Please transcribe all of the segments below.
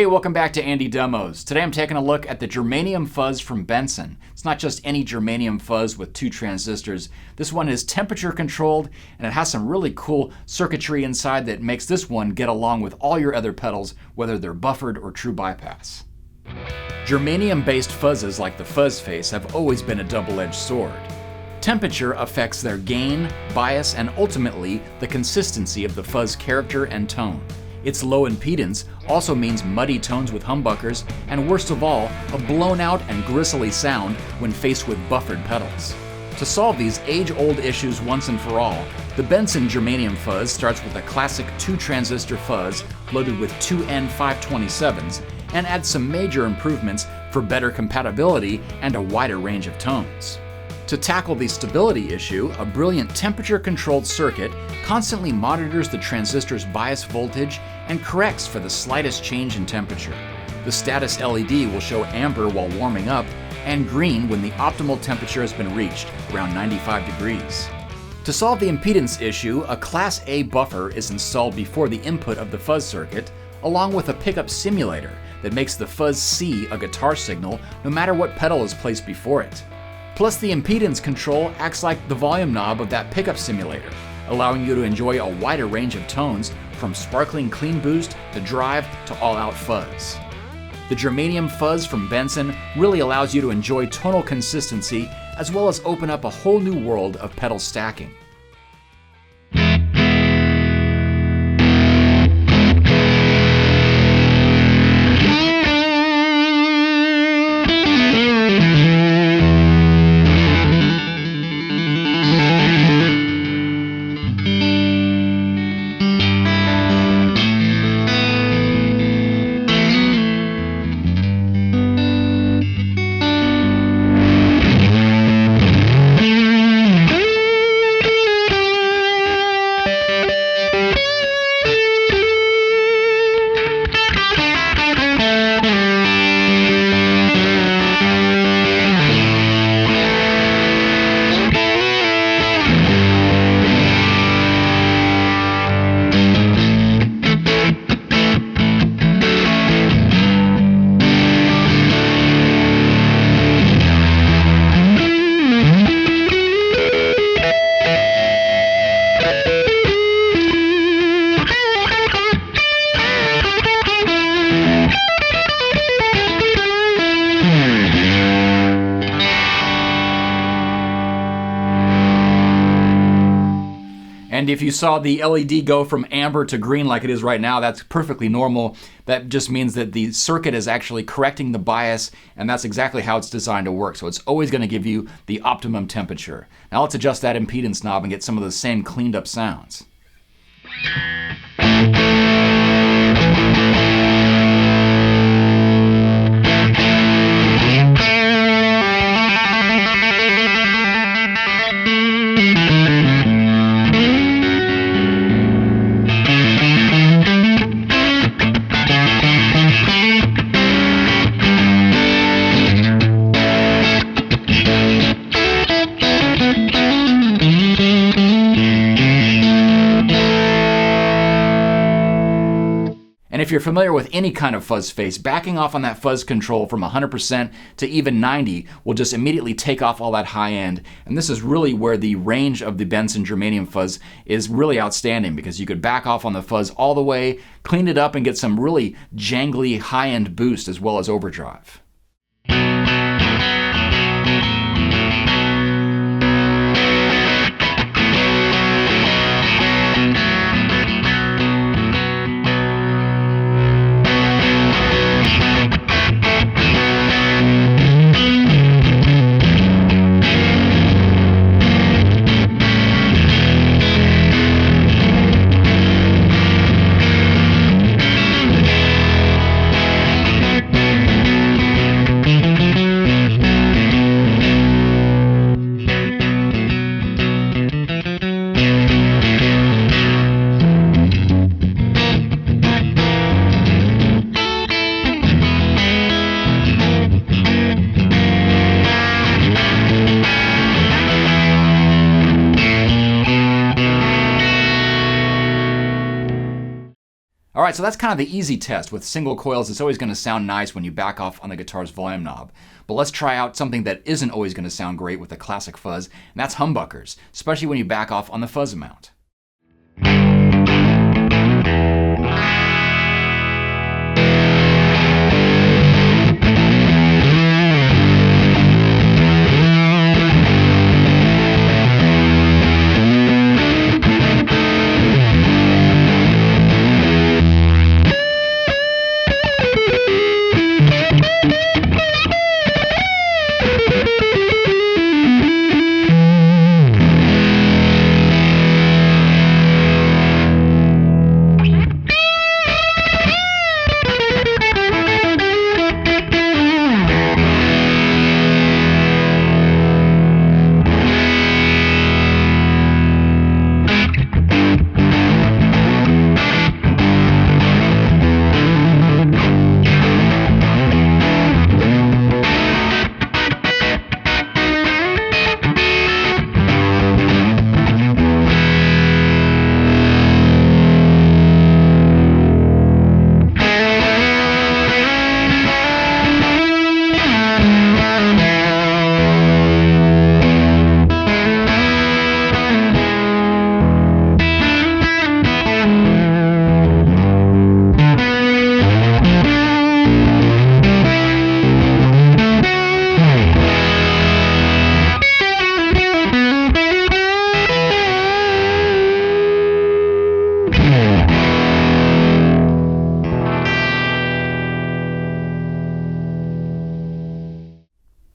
Hey, welcome back to AndyDemos. Today I'm taking a look at the Germanium Fuzz from Benson. It's not just any Germanium Fuzz with 2 transistors. This one is temperature controlled, and it has some really cool circuitry inside that makes this one get along with all your other pedals, whether they're buffered or true bypass. Germanium-based fuzzes like the Fuzz Face have always been a double-edged sword. Temperature affects their gain, bias, and ultimately the consistency of the fuzz character and tone. Its low impedance also means muddy tones with humbuckers, and worst of all, a blown out and gristly sound when faced with buffered pedals. To solve these age-old issues once and for all, the Benson Germanium Fuzz starts with a classic 2-transistor fuzz loaded with 2 N527s and adds some major improvements for better compatibility and a wider range of tones. To tackle the stability issue, a brilliant temperature-controlled circuit constantly monitors the transistor's bias voltage and corrects for the slightest change in temperature. The status LED will show amber while warming up and green when the optimal temperature has been reached, around 95 degrees. To solve the impedance issue, a Class A buffer is installed before the input of the fuzz circuit, along with a pickup simulator that makes the fuzz see a guitar signal no matter what pedal is placed before it. Plus, the impedance control acts like the volume knob of that pickup simulator, allowing you to enjoy a wider range of tones from sparkling clean boost to drive to all-out fuzz. The Germanium Fuzz from Benson really allows you to enjoy tonal consistency as well as open up a whole new world of pedal stacking. And if you saw the LED go from amber to green like it is right now, that's perfectly normal. That just means that the circuit is actually correcting the bias, and that's exactly how it's designed to work. So it's always going to give you the optimum temperature. Now let's adjust that impedance knob and get some of the same cleaned up sounds. And if you're familiar with any kind of fuzz face, backing off on that fuzz control from 100% to even 90 will just immediately take off all that high end. And this is really where the range of the Benson Germanium Fuzz is really outstanding, because you could back off on the fuzz all the way, clean it up, and get some really jangly high-end boost as well as overdrive. All right, so that's kind of the easy test. With single coils, it's always going to sound nice when you back off on the guitar's volume knob. But let's try out something that isn't always going to sound great with a classic fuzz, and that's humbuckers, especially when you back off on the fuzz amount.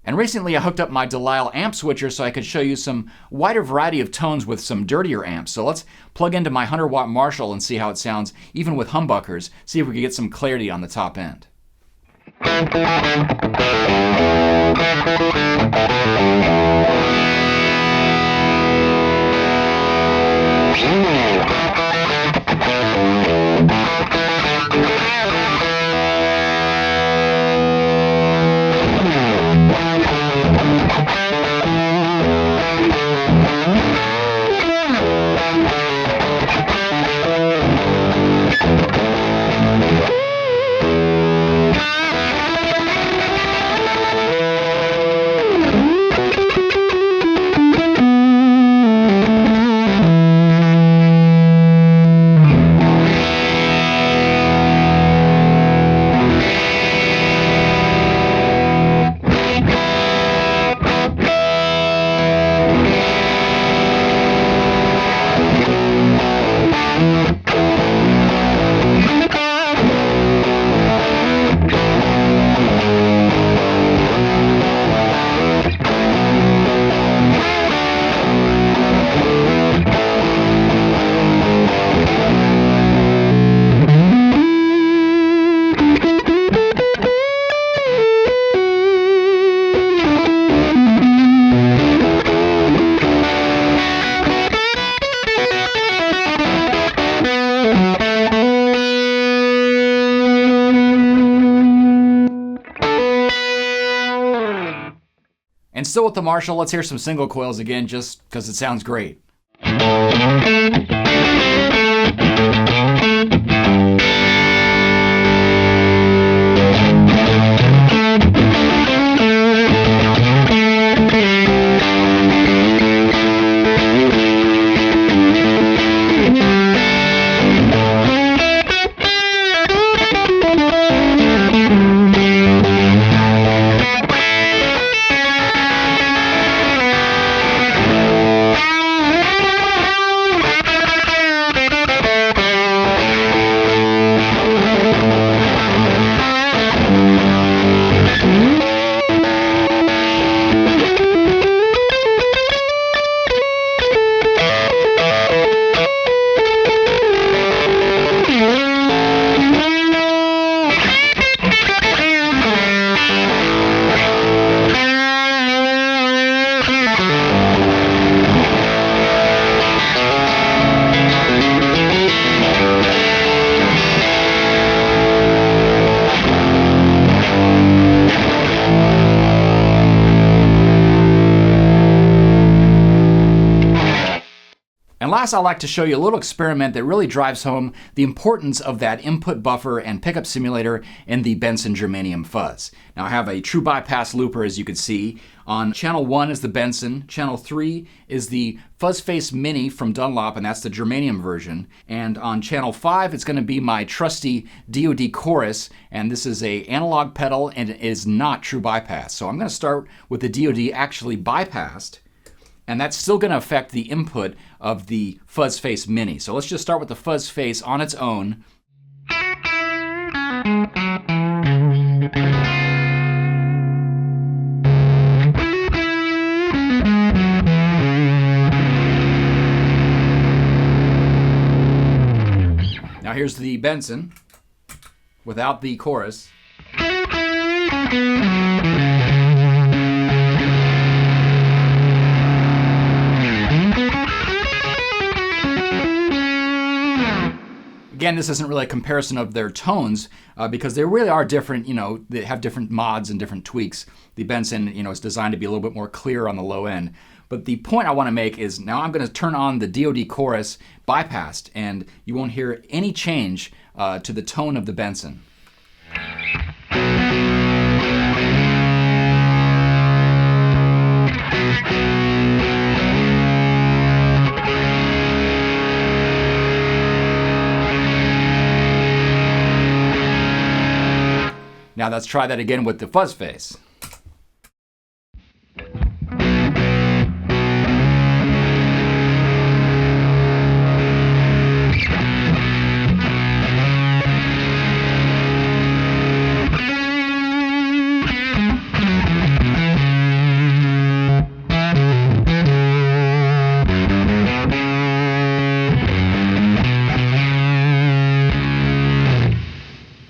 And recently I hooked up my Delisle amp switcher so I could show you some wider variety of tones with some dirtier amps. So let's plug into my 100-watt Marshall and see how it sounds even with humbuckers, see if we can get some clarity on the top end. And still with the Marshall, let's hear some single coils again just because it sounds great. last, I'd like to show you a little experiment that really drives home the importance of that input buffer and pickup simulator in the Benson Germanium Fuzz. Now I have a true bypass looper, as you can see. On channel 1 is the Benson, channel 3 is the Fuzz Face Mini from Dunlop, and that's the Germanium version. And on channel 5, it's going to be my trusty DoD chorus, and this is a analog pedal and it is not true bypass. So I'm going to start with the DoD actually bypassed, and that's still going to affect the input of the Fuzz Face Mini. So let's just start with the Fuzz Face on its own. Now here's the Benson without the chorus. Again, this isn't really a comparison of their tones because they really are different. They have different mods and different tweaks. The Benson, is designed to be a little bit more clear on the low end. But the point I want to make is now I'm going to turn on the DoD chorus bypassed, and you won't hear any change to the tone of the Benson. Now let's try that again with the Fuzz Face.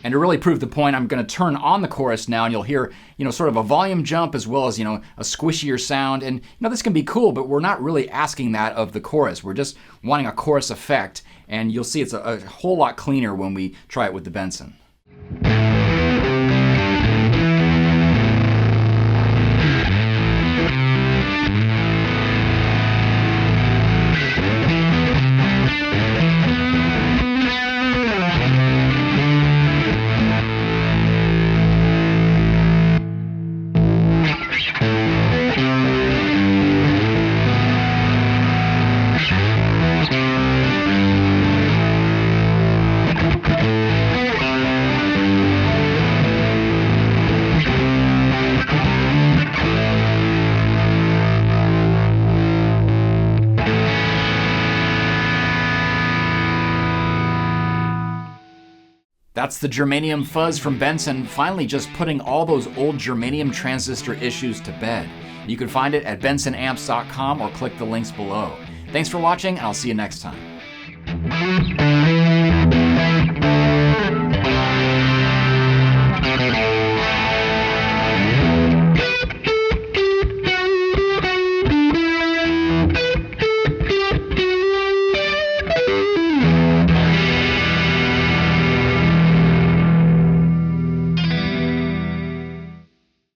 And to really prove the point, I'm going to turn on the chorus now, and you'll hear, sort of a volume jump as well as, a squishier sound. And, this can be cool, but we're not really asking that of the chorus. We're just wanting a chorus effect, and you'll see it's a whole lot cleaner when we try it with the Benson. That's the Germanium Fuzz from Benson, finally just putting all those old germanium transistor issues to bed. You can find it at bensonamps.com or click the links below. Thanks for watching, and I'll see you next time.